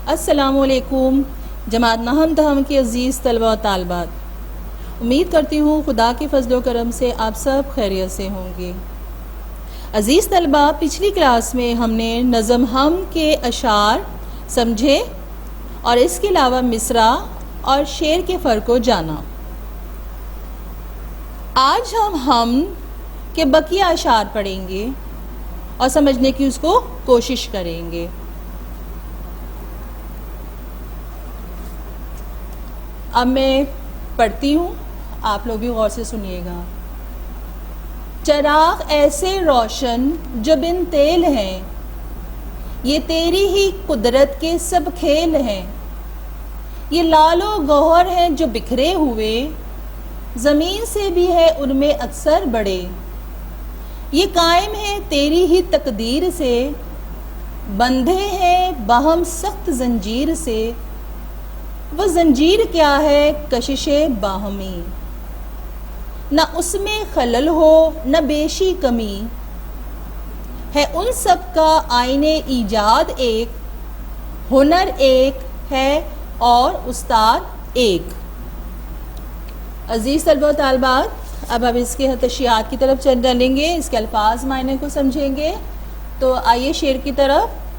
السلام علیکم جماعت نہم تہم کی عزیز طلبہ و طالبات، امید کرتی ہوں خدا کے فضل و کرم سے آپ سب خیریت سے ہوں گے۔ عزیز طلبہ، پچھلی کلاس میں ہم نے نظم ہم کے اشعار سمجھے اور اس کے علاوہ مصرع اور شعر کے فرق کو جانا۔ آج ہم کے بقیہ اشعار پڑھیں گے اور سمجھنے کی اس کو کوشش کریں گے۔ اب میں پڑھتی ہوں، آپ لوگ بھی غور سے سنیے گا۔ چراغ ایسے روشن جو بن تیل ہیں، یہ تیری ہی قدرت کے سب کھیل ہیں۔ یہ لال و گوہر ہیں جو بکھرے ہوئے، زمین سے بھی ہے ان میں اکثر بڑے۔ یہ قائم ہیں تیری ہی تقدیر سے، بندھے ہیں باہم سخت زنجیر سے۔ وہ زنجیر کیا ہے کشش باہمی، نہ اس میں خلل ہو نہ بیشی کمی۔ ہے ان سب کا آئین ایجاد ایک، ہنر ایک ہے اور استاد ایک۔ عزیز طلبہ و طالبات، اب اس کے حتشیات کی طرف چلیں گے، اس کے الفاظ معنی کو سمجھیں گے۔ تو آئیے شعر کی طرف۔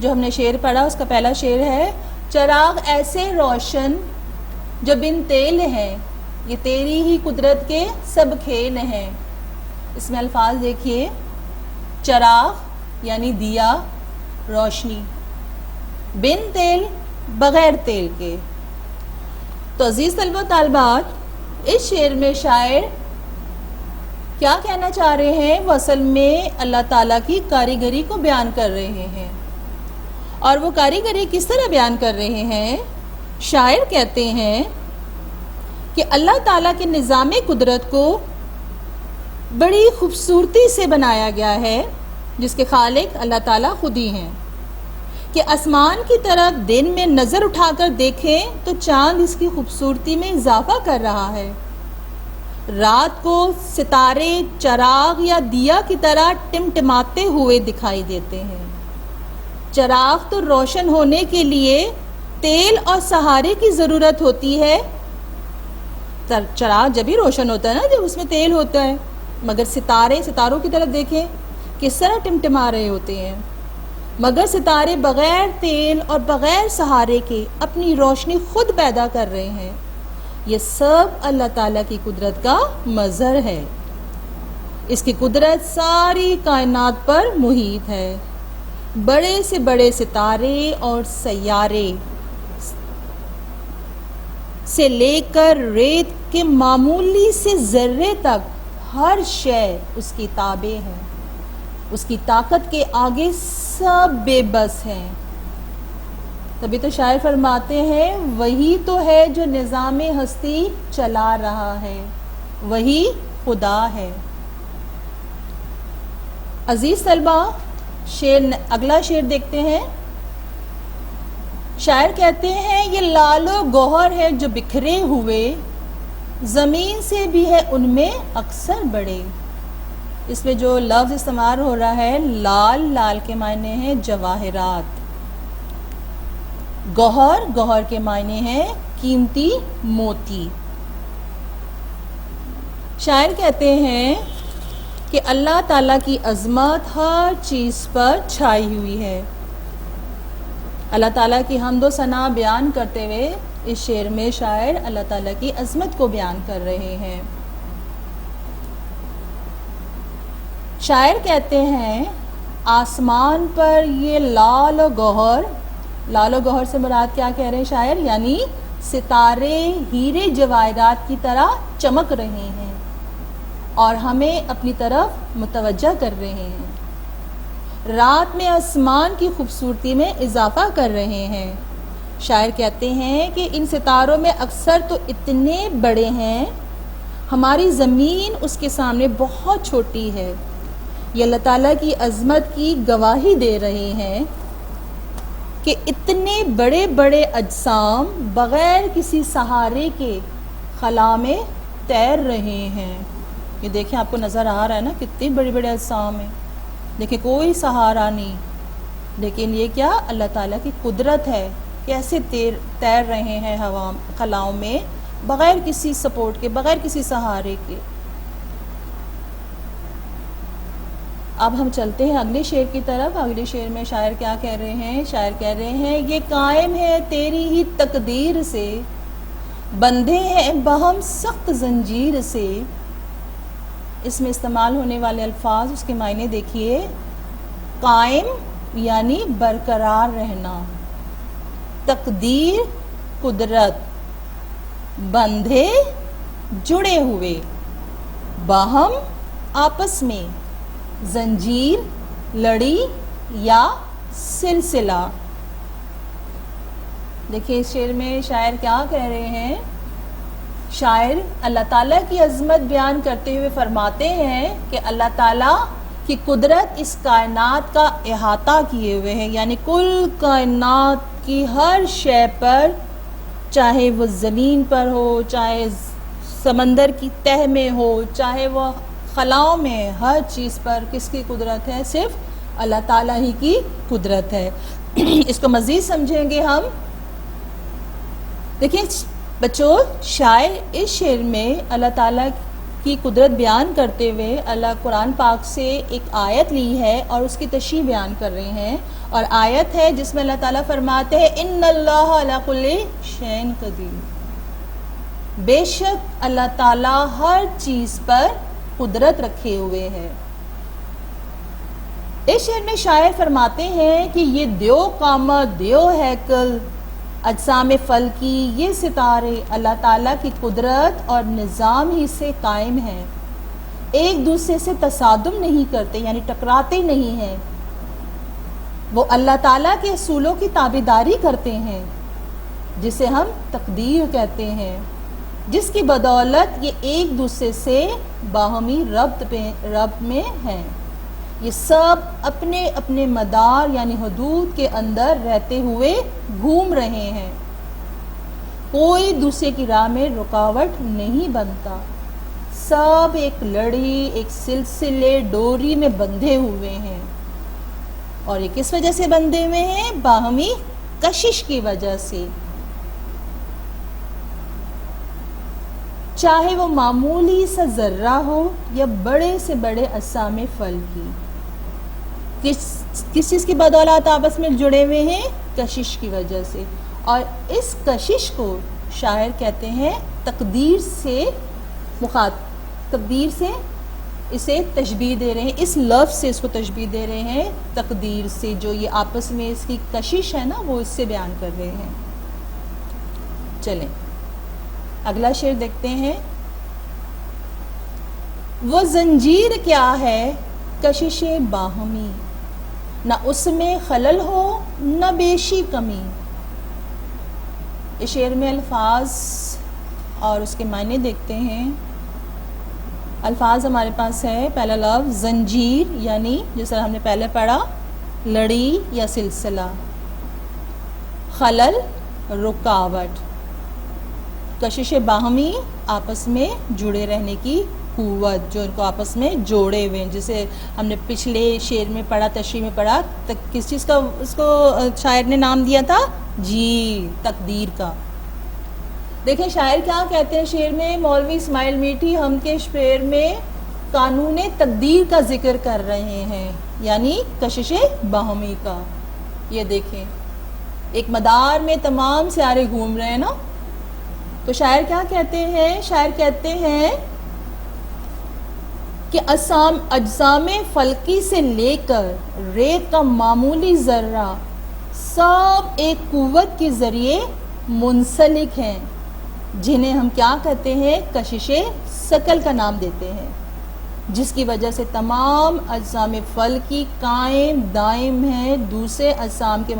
جو ہم نے شعر پڑھا اس کا پہلا شعر ہے، چراغ ایسے روشن جو بن تیل ہیں، یہ تیری ہی قدرت کے سب کھیل ہیں۔ اس میں الفاظ دیکھیے، چراغ یعنی دیا، روشنی، بن تیل بغیر تیل کے۔ تو عزیز طلبہ و طالبات، اس شعر میں شاعر کیا کہنا چاہ رہے ہیں؟ وہ اصل میں اللہ تعالیٰ کی کاریگری کو بیان کر رہے ہیں۔ اور وہ کاریگری کس طرح بیان کر رہے ہیں؟ شاعر کہتے ہیں کہ اللہ تعالیٰ کے نظام قدرت کو بڑی خوبصورتی سے بنایا گیا ہے، جس کے خالق اللہ تعالیٰ خود ہی ہیں۔ کہ آسمان کی طرف دن میں نظر اٹھا کر دیکھیں تو چاند اس کی خوبصورتی میں اضافہ کر رہا ہے۔ رات کو ستارے چراغ یا دیا کی طرح ٹمٹماتے ہوئے دکھائی دیتے ہیں۔ چراغ تو روشن ہونے کے لیے تیل اور سہارے کی ضرورت ہوتی ہے۔ چراغ جب ہی روشن ہوتا ہے نا جب اس میں تیل ہوتا ہے، مگر ستاروں کی طرف دیکھیں کس طرح ٹمٹما رہے ہوتے ہیں۔ مگر ستارے بغیر تیل اور بغیر سہارے کے اپنی روشنی خود پیدا کر رہے ہیں۔ یہ سب اللہ تعالیٰ کی قدرت کا مظہر ہے۔ اس کی قدرت ساری کائنات پر محیط ہے۔ بڑے سے بڑے ستارے اور سیارے سے لے کر ریت کے معمولی سے ذرے تک ہر شے اس کی تابع ہے۔ اس کی طاقت کے آگے سب بے بس ہیں۔ تبھی تو شاعر فرماتے ہیں، وہی تو ہے جو نظام ہستی چلا رہا ہے، وہی خدا ہے۔ عزیز طلبہ، اگلا شعر دیکھتے ہیں۔ شاعر کہتے ہیں، یہ لال و گوہر ہے جو بکھرے ہوئے، زمین سے بھی ہے ان میں اکثر بڑے۔ اس میں جو لفظ استعمال ہو رہا ہے، لال کے معنی ہیں جواہرات، گوہر کے معنی ہیں قیمتی موتی۔ شاعر کہتے ہیں کہ اللہ تعالیٰ کی عظمت ہر چیز پر چھائی ہوئی ہے۔ اللہ تعالیٰ کی حمد و ثنا بیان کرتے ہوئے اس شعر میں شاعر اللہ تعالیٰ کی عظمت کو بیان کر رہے ہیں۔ شاعر کہتے ہیں، آسمان پر یہ لال و گوہر سے مراد کیا کہہ رہے ہیں شاعر؟ یعنی ستارے ہیرے جواہرات کی طرح چمک رہے ہیں اور ہمیں اپنی طرف متوجہ کر رہے ہیں۔ رات میں آسمان کی خوبصورتی میں اضافہ کر رہے ہیں۔ شاعر کہتے ہیں کہ ان ستاروں میں اکثر تو اتنے بڑے ہیں، ہماری زمین اس کے سامنے بہت چھوٹی ہے۔ یہ اللہ تعالیٰ کی عظمت کی گواہی دے رہے ہیں کہ اتنے بڑے بڑے اجسام بغیر کسی سہارے کے خلا میں تیر رہے ہیں۔ یہ دیکھیں، آپ کو نظر آ رہا ہے نا کتنے بڑے بڑے اجسام ہیں، دیکھیں کوئی سہارا نہیں، لیکن یہ کیا اللہ تعالیٰ کی قدرت ہے، کیسے تیر رہے ہیں ہوا خلاؤں میں بغیر کسی سپورٹ کے، بغیر کسی سہارے کے۔ اب ہم چلتے ہیں اگلے شعر کی طرف۔ اگلے شعر میں شاعر کیا کہہ رہے ہیں؟ شاعر کہہ رہے ہیں یہ قائم ہے تیری ہی تقدیر سے، بندھے ہیں بہم سخت زنجیر سے۔ اس میں استعمال ہونے والے الفاظ، اس کے معنی دیکھیے۔ قائم یعنی برقرار رہنا، تقدیر قدرت، بندھے جڑے ہوئے، باہم آپس میں، زنجیر لڑی یا سلسلہ۔ دیکھیے اس شعر میں شاعر کیا کہہ رہے ہیں؟ شاعر اللہ تعالیٰ کی عظمت بیان کرتے ہوئے فرماتے ہیں کہ اللہ تعالیٰ کی قدرت اس کائنات کا احاطہ کیے ہوئے ہیں، یعنی کل کائنات کی ہر شے پر، چاہے وہ زمین پر ہو، چاہے سمندر کی تہہ میں ہو، چاہے وہ خلاؤں میں، ہر چیز پر کس کی قدرت ہے؟ صرف اللہ تعالیٰ ہی کی قدرت ہے۔ اس کو مزید سمجھیں گے ہم۔ دیکھیں بچوں، شاعر اس شعر میں اللہ تعالیٰ کی قدرت بیان کرتے ہوئے اللہ قرآن پاک سے ایک آیت لی ہے اور اس کی تشریح بیان کر رہے ہیں، اور آیت ہے جس میں اللہ تعالیٰ فرماتے ہیں ان اللہ علی کل شیء قدیر، بے شک اللہ تعالیٰ ہر چیز پر قدرت رکھے ہوئے ہیں۔ اس شعر میں شاعر فرماتے ہیں کہ یہ دیو قامت، دیو ہیکل، اجسام فلکی، یہ ستارے اللہ تعالیٰ کی قدرت اور نظام ہی سے قائم ہیں، ایک دوسرے سے تصادم نہیں کرتے، یعنی ٹکراتے نہیں ہیں، وہ اللہ تعالیٰ کے اصولوں کی تابعداری کرتے ہیں جسے ہم تقدیر کہتے ہیں، جس کی بدولت یہ ایک دوسرے سے باہمی ربط میں ہیں۔ یہ سب اپنے اپنے مدار یعنی حدود کے اندر رہتے ہوئے گھوم رہے ہیں، کوئی دوسرے کی راہ میں رکاوٹ نہیں بنتا، سب ایک لڑی، ایک سلسلے ڈوری میں بندھے ہوئے ہیں۔ اور یہ کس وجہ سے بندھے ہوئے ہیں؟ باہمی کشش کی وجہ سے، چاہے وہ معمولی سا ذرہ ہو یا بڑے سے بڑے اجسام فلکی۔ کس چیز کی بدولت آپس میں جڑے ہوئے ہیں؟ کشش کی وجہ سے، اور اس کشش کو شاعر کہتے ہیں تقدیر سے اسے تشبیہ دے رہے ہیں، اس لفظ سے اس کو تشبیہ دے رہے ہیں، تقدیر سے، جو یہ آپس میں اس کی کشش ہے نا، وہ اس سے بیان کر رہے ہیں۔ چلیں اگلا شعر دیکھتے ہیں۔ وہ زنجیر کیا ہے کشش باہمی، نہ اس میں خلل ہو نہ بیشی کمی۔ اس شعر میں الفاظ اور اس کے معنی دیکھتے ہیں۔ الفاظ ہمارے پاس ہے، پہلا لفظ زنجیر، یعنی جس طرح ہم نے پہلے پڑھا لڑی یا سلسلہ، خلل رکاوٹ، کشش باہمی آپس میں جڑے رہنے کی قوت، جو ان کو آپس میں جوڑے ہوئے ہیں، جسے ہم نے پچھلے شعر میں پڑھا، تشریح میں پڑھا، کس چیز کا اس کو شاعر نے نام دیا تھا؟ جی، تقدیر کا۔ دیکھیں شاعر کیا کہتے ہیں شعر میں، مولوی اسماعیل میٹھی ہم کے شعر میں قانون تقدیر کا ذکر کر رہے ہیں، یعنی کشش باہمی کا۔ یہ دیکھیں ایک مدار میں تمام سیارے گھوم رہے ہیں نا، تو شاعر کیا کہتے ہیں؟ شاعر کہتے ہیں کہ اجسام فلکی سے لے کر ریت کا معمولی ذرہ سب ایک قوت کے ذریعے منسلک ہیں، جنہیں ہم کیا کہتے ہیں؟ کشش ثقل کا نام دیتے ہیں، جس کی وجہ سے تمام اجسام فلکی قائم دائم ہیں، دوسرے اجسام کے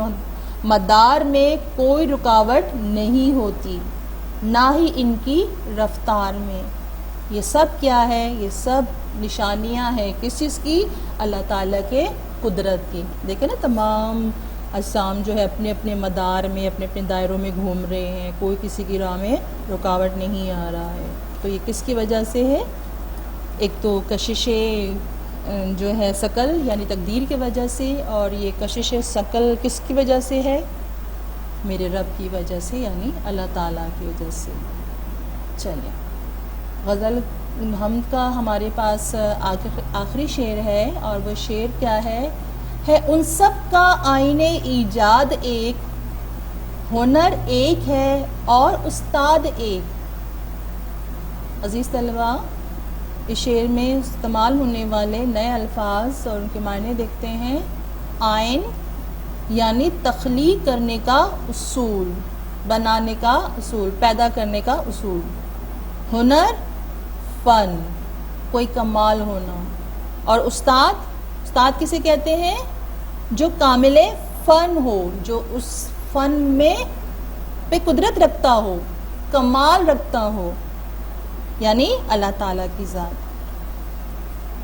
مدار میں کوئی رکاوٹ نہیں ہوتی، نہ ہی ان کی رفتار میں۔ یہ سب کیا ہے؟ یہ سب نشانیاں ہیں کس چیز کی؟ اللہ تعالیٰ کے قدرت کی۔ دیکھیں نا تمام اجسام جو ہے اپنے اپنے مدار میں، اپنے اپنے دائروں میں گھوم رہے ہیں، کوئی کسی کی راہ میں رکاوٹ نہیں آ رہا ہے۔ تو یہ کس کی وجہ سے ہے؟ ایک تو کشش جو ہے ثقل یعنی تقدیر کی وجہ سے، اور یہ کشش ثقل کس کی وجہ سے ہے؟ میرے رب کی وجہ سے، یعنی اللہ تعالیٰ کی وجہ سے۔ چلیں، غزل حمد کا ہمارے پاس آخری شعر ہے، اور وہ شعر کیا ہے ان سب کا آئین ایجاد ایک، ہنر ایک ہے اور استاد ایک۔ عزیز طلباء، اس شعر میں استعمال ہونے والے نئے الفاظ اور ان کے معنی دیکھتے ہیں۔ آئین یعنی تخلیق کرنے کا اصول، بنانے کا اصول، پیدا کرنے کا اصول۔ ہنر فن، کوئی کمال ہونا، اور استاد کسے کہتے ہیں؟ جو کامل فن ہو، جو اس فن میں پہ قدرت رکھتا ہو، کمال رکھتا ہو، یعنی اللہ تعالیٰ کی ذات۔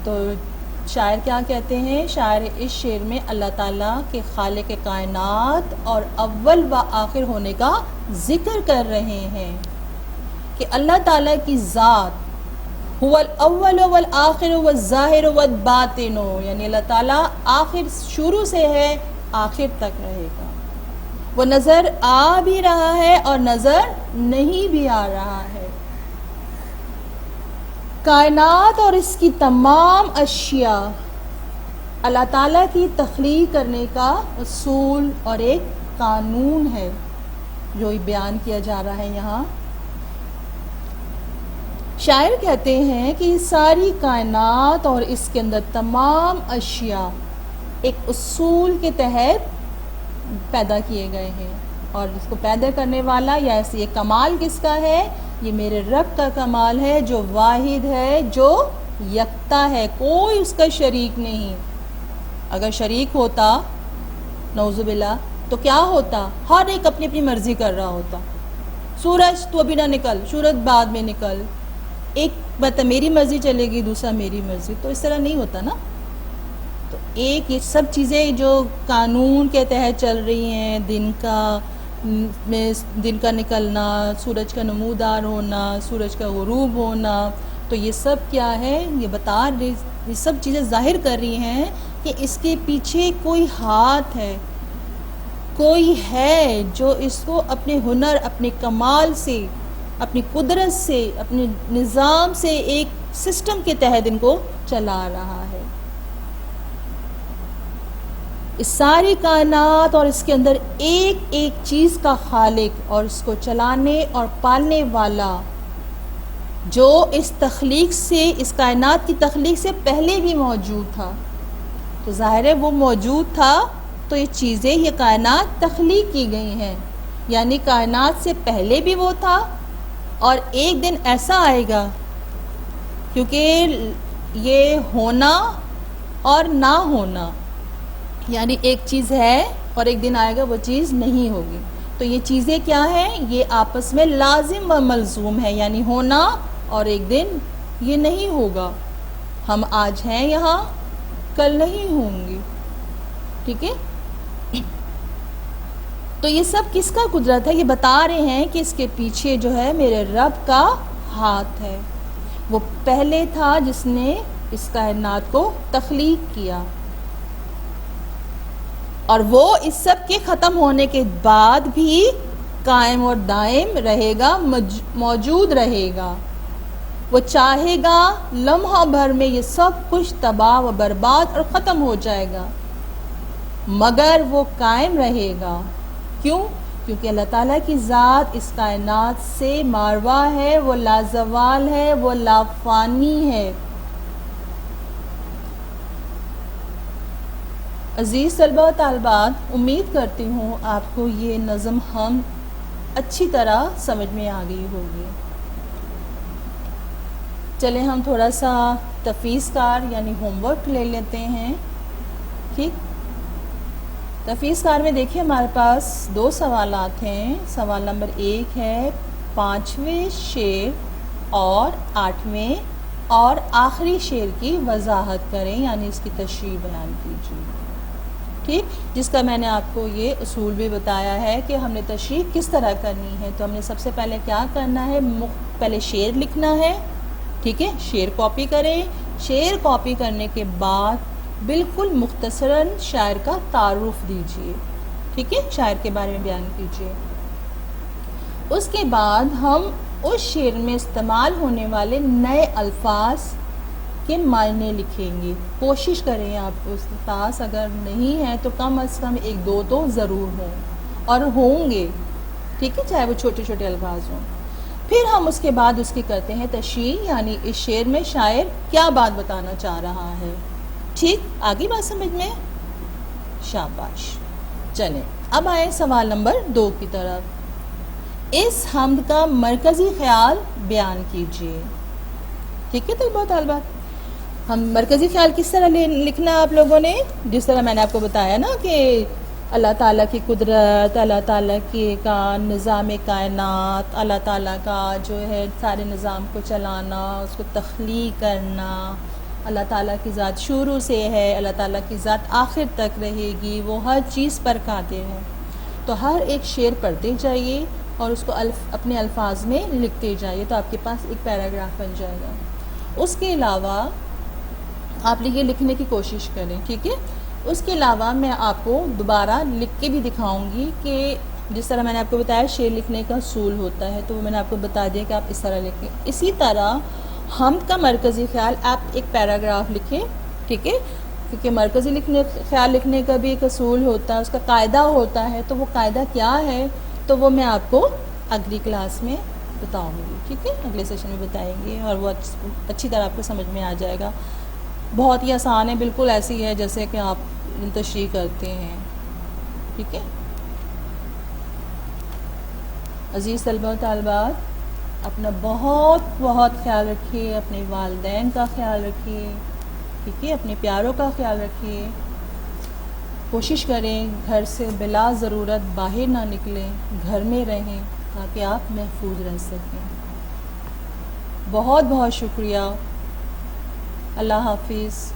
تو شاعر کیا کہتے ہیں؟ شاعر اس شعر میں اللہ تعالیٰ کے خالق کائنات اور اول و آخر ہونے کا ذکر کر رہے ہیں کہ اللہ تعالیٰ کی ذات هو الاول والآخر والظاہر والباطن، یعنی اللہ تعالیٰ آخر شروع سے ہے، آخر تک رہے گا۔ وہ نظر آ بھی رہا ہے اور نظر نہیں بھی آ رہا ہے۔ کائنات اور اس کی تمام اشیاء اللہ تعالیٰ کی تخلیق کرنے کا اصول اور ایک قانون ہے جو بیان کیا جا رہا ہے یہاں۔ شاعر کہتے ہیں کہ ساری کائنات اور اس کے اندر تمام اشیاء ایک اصول کے تحت پیدا کیے گئے ہیں، اور اس کو پیدا کرنے والا یا ایسے یہ کمال کس کا ہے؟ یہ میرے رب کا کمال ہے، جو واحد ہے، جو یکتا ہے، کوئی اس کا شریک نہیں۔ اگر شریک ہوتا نعوذ باللہ تو کیا ہوتا؟ ہر ایک اپنی اپنی مرضی کر رہا ہوتا۔ سورج تو ابھی نہ نکل، سورج بعد میں نکل، ایک بات میری مرضی چلے گی، دوسرا میری مرضی، تو اس طرح نہیں ہوتا نا۔ تو ایک یہ سب چیزیں جو قانون کے تحت چل رہی ہیں، دن کا نکلنا، سورج کا نمودار ہونا، سورج کا غروب ہونا، تو یہ سب کیا ہے؟ یہ سب چیزیں ظاہر کر رہی ہیں کہ اس کے پیچھے کوئی ہاتھ ہے، کوئی ہے جو اس کو اپنے ہنر، اپنے کمال سے، اپنی قدرت سے، اپنے نظام سے ایک سسٹم کے تحت ان کو چلا رہا ہے۔ اس ساری کائنات اور اس کے اندر ایک ایک چیز کا خالق اور اس کو چلانے اور پالنے والا، جو اس تخلیق سے، اس کائنات کی تخلیق سے پہلے بھی موجود تھا۔ تو ظاہر ہے وہ موجود تھا تو یہ چیزیں، یہ کائنات تخلیق کی گئی ہیں، یعنی کائنات سے پہلے بھی وہ تھا، اور ایک دن ایسا آئے گا، کیونکہ یہ ہونا اور نہ ہونا، یعنی ایک چیز ہے اور ایک دن آئے گا وہ چیز نہیں ہوگی۔ تو یہ چیزیں کیا ہیں؟ یہ آپس میں لازم و ملزوم ہے، یعنی ہونا اور ایک دن یہ نہیں ہوگا۔ ہم آج ہیں یہاں، کل نہیں ہوں گی، ٹھیک ہے؟ تو یہ سب کس کا قدرت ہے؟ یہ بتا رہے ہیں کہ اس کے پیچھے جو ہے میرے رب کا ہاتھ ہے۔ وہ پہلے تھا جس نے اس کائنات کو تخلیق کیا، اور وہ اس سب کے ختم ہونے کے بعد بھی قائم اور دائم رہے گا، موجود رہے گا۔ وہ چاہے گا لمحہ بھر میں یہ سب کچھ تباہ و برباد اور ختم ہو جائے گا، مگر وہ قائم رہے گا۔ کیوں؟ کیونکہ اللہ تعالیٰ کی ذات اس کائنات سے ماروا ہے، وہ لازوال ہے، وہ لافانی ہے۔ عزیز طلبہ و طالبات، امید کرتی ہوں آپ کو یہ نظم ہم اچھی طرح سمجھ میں آ گئی ہوگی۔ چلیں ہم تھوڑا سا تفویض کار یعنی ہوم ورک لے لیتے ہیں، ٹھیک؟ تفویض کار میں دیکھیے ہمارے پاس 2 سوالات ہیں۔ سوال نمبر 1 ہے 5ویں شعر اور 8ویں اور آخری شعر کی وضاحت کریں، یعنی اس کی تشریح بیان کیجیے، ٹھیک؟ جس کا میں نے آپ کو یہ اصول بھی بتایا ہے کہ ہم نے تشریح کس طرح کرنی ہے۔ تو ہم نے سب سے پہلے کیا کرنا ہے؟ پہلے شعر لکھنا ہے، ٹھیک ہے؟ شعر کاپی کریں، شعر کاپی کرنے کے بعد بالکل مختصراً شاعر کا تعارف دیجیے، ٹھیک ہے، شاعر کے بارے میں بیان کیجیے۔ اس کے بعد ہم اس شعر میں استعمال ہونے والے نئے الفاظ کے معنی لکھیں گے۔ کوشش کریں آپ اس کے پاس اگر نہیں ہے تو کم از کم ایک دو تو ضرور ہوں، اور ہوں گے، ٹھیک ہے، چاہے وہ چھوٹے چھوٹے الفاظ ہوں۔ پھر ہم اس کے بعد اس کی کرتے ہیں تشریح، یعنی اس شعر میں شاعر کیا بات بتانا چاہ رہا ہے۔ ٹھیک، آگے بات سمجھ میں؟ شاباش۔ چلیں اب آئے سوال نمبر 2 کی طرف۔ اس حمد کا مرکزی خیال بیان کیجیے، ٹھیک ہے طلباء طالبات۔ ہم مرکزی خیال کس طرح لکھنا آپ لوگوں نے، جس طرح میں نے آپ کو بتایا نا کہ اللہ تعالیٰ کی قدرت، اللہ تعالیٰ کا نظام کائنات، اللہ تعالیٰ کا جو ہے سارے نظام کو چلانا، اس کو تخلیق کرنا، اللہ تعالیٰ کی ذات شروع سے ہے، اللہ تعالیٰ کی ذات آخر تک رہے گی، وہ ہر چیز پر قادر ہے۔ تو ہر ایک شعر پڑھتے جائیے اور اس کو اپنے الفاظ میں لکھتے جائیے، تو آپ کے پاس ایک پیراگراف بن جائے گا۔ اس کے علاوہ آپ یہ لکھنے کی کوشش کریں، ٹھیک ہے۔ اس کے علاوہ میں آپ کو دوبارہ لکھ کے بھی دکھاؤں گی کہ جس طرح میں نے آپ کو بتایا شعر لکھنے کا اصول ہوتا ہے، تو وہ میں نے آپ کو بتا دیا کہ آپ اس طرح لکھیں۔ اسی طرح حمد کا مرکزی خیال آپ ایک پیراگراف لکھیں، ٹھیک ہے، کیونکہ مرکزی خیال لکھنے کا بھی ایک اصول ہوتا ہے، اس کا قاعدہ ہوتا ہے، تو وہ قاعدہ کیا ہے تو وہ میں آپ کو اگلی کلاس میں بتاؤں گی، ٹھیک ہے، اگلے سیشن میں بتائیں گے، اور وہ اچھی طرح آپ کو سمجھ میں آ جائے گا۔ بہت ہی آسان ہے، بالکل ایسی ہے جیسے کہ آپ تشریح کرتے ہیں، ٹھیک ہے۔ عزیز طلباء و طالبات، اپنا بہت بہت خیال رکھیے، اپنے والدین کا خیال رکھیے، ٹھیک ہے، اپنے پیاروں کا خیال رکھیے۔ کوشش کریں گھر سے بلا ضرورت باہر نہ نکلیں، گھر میں رہیں تاکہ آپ محفوظ رہ سکیں۔ بہت بہت شکریہ، اللہ حافظ۔